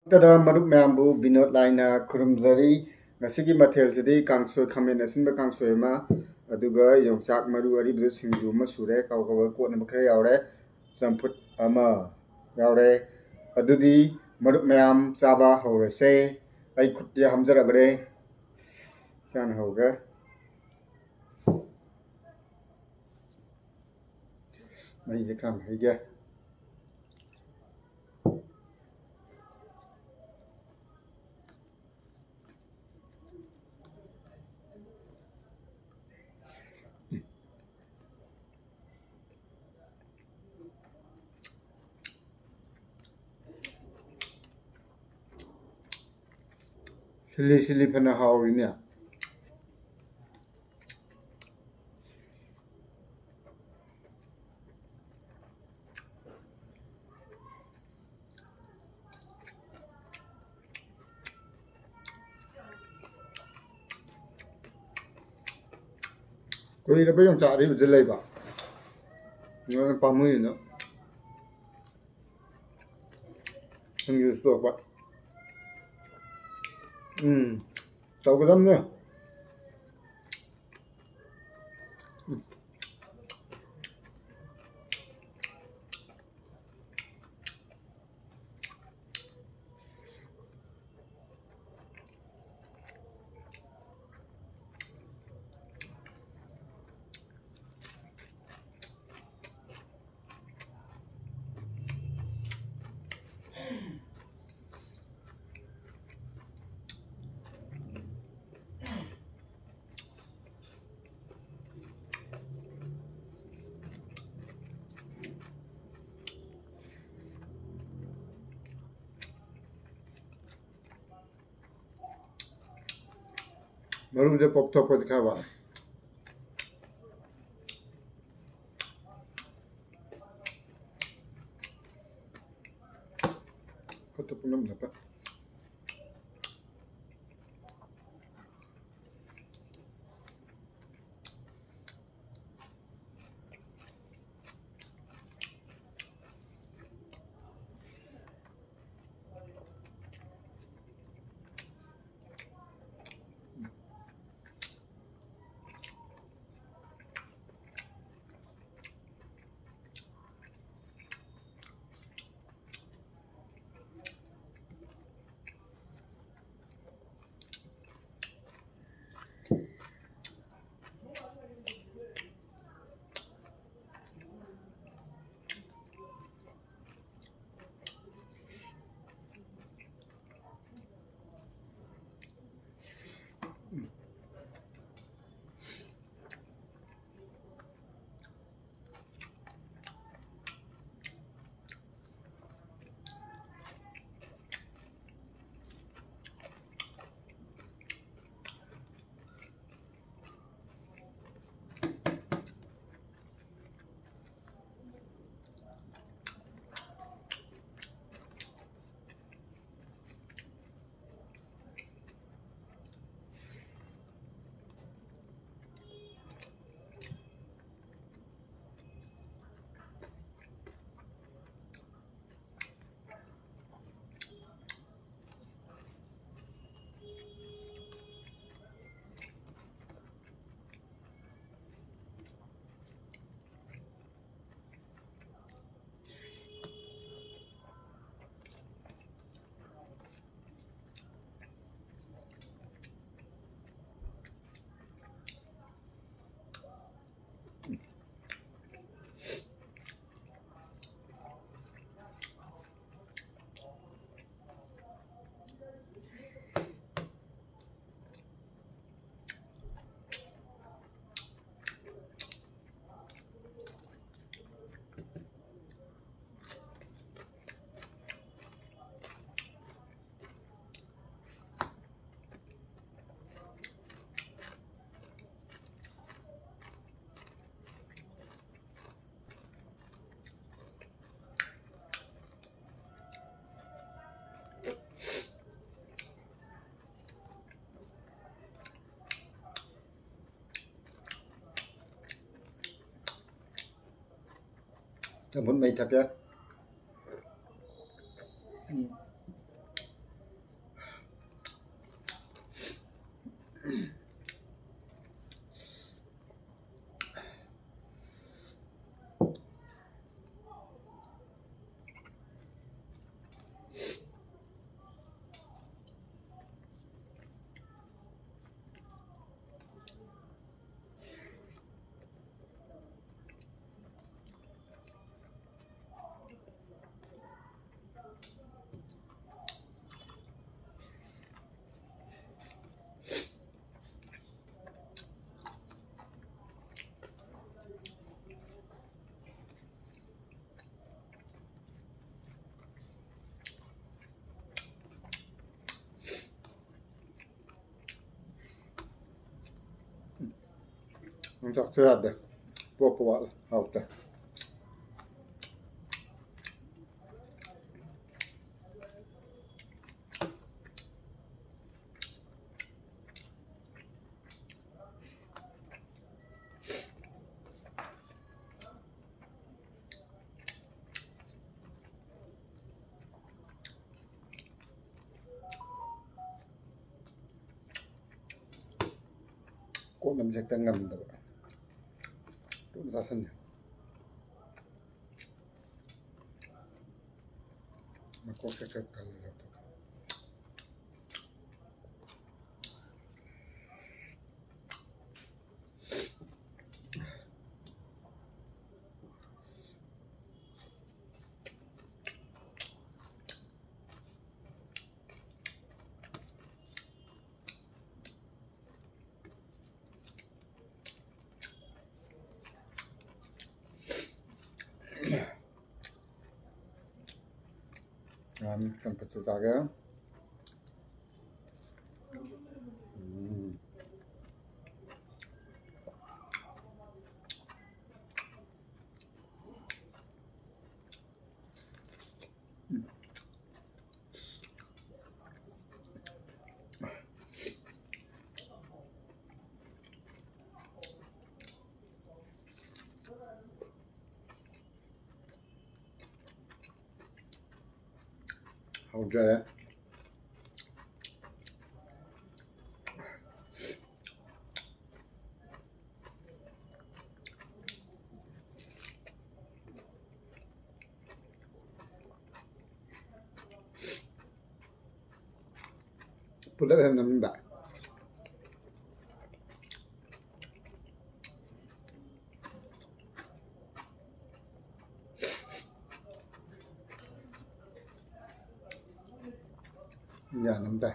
tada maruk mayambu binod laina khurumjari ngasigi mathelsidi kangsoi khamen asinba kangsoi ma aduga yongchak maru aribdu singju ma sure kawkawa kotna khara yaure champut ama yaure adudi maruk mayam chaba haurase ai khutya hamjarabare chan hauga mai je kam haiga sili phana haurini koi ra bayong cha ri bujilai ba no pamui no singju so ba tawgadamne maru je pop top ka ba ko to punam na pa Mun mai thakya ꯆꯥꯛ ꯌꯥꯗꯦ ꯄꯣꯛꯄ ꯋꯥꯠꯂꯦ ꯍꯥꯎꯇꯦ ꯀꯣꯠꯅꯕꯁꯦ ꯍꯦꯛꯇ ꯉꯝꯗꯕ ꯇꯣꯏꯅ ꯆꯥꯁꯟꯅꯦ ꯃꯀꯣꯛꯁꯦ ꯈꯔ ꯀꯜꯂꯦ ꯆꯝꯐꯨꯠꯁꯨ ꯆꯥꯒꯦ hawjaya pulak hem namin ba ya nam da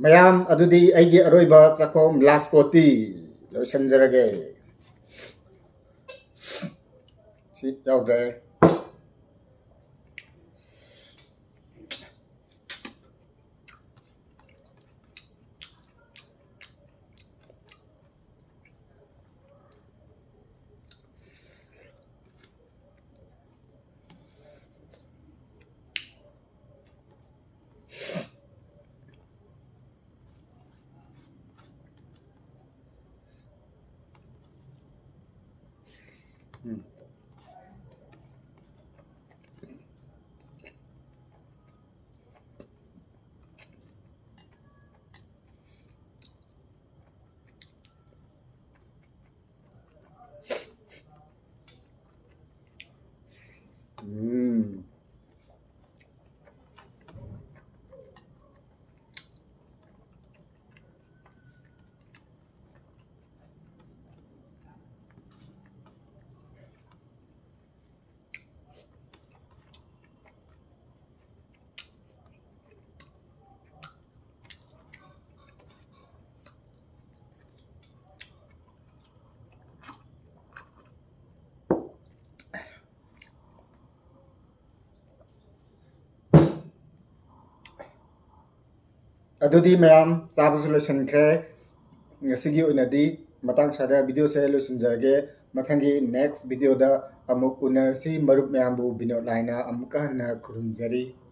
mayam adudi aigi aroiba chakom last koti loisanjarage si yaudre adudi mayam chabasu loisankhre ngasigi oinadi matang sada video se loisinjarage mathangi next video da amuk unarsi marup mayambu binod laina amuka na khurumjari